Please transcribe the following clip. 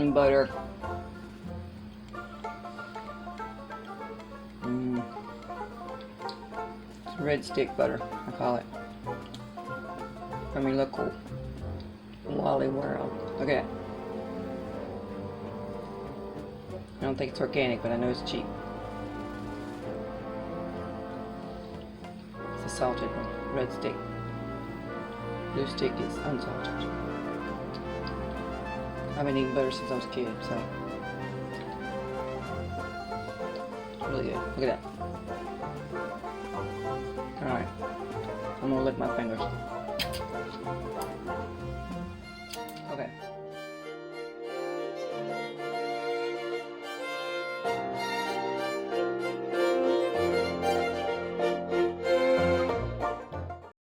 almond butter. It's red stick butter, I call it. From your local Wally World. Look at that. I don't think it's organic, but I know it's cheap. It's a salted one. Red stick. Blue stick is unsalted. I've been eating butter since I was a kid, so it's really good. Look at that. Alright. I'm gonna lick my fingers.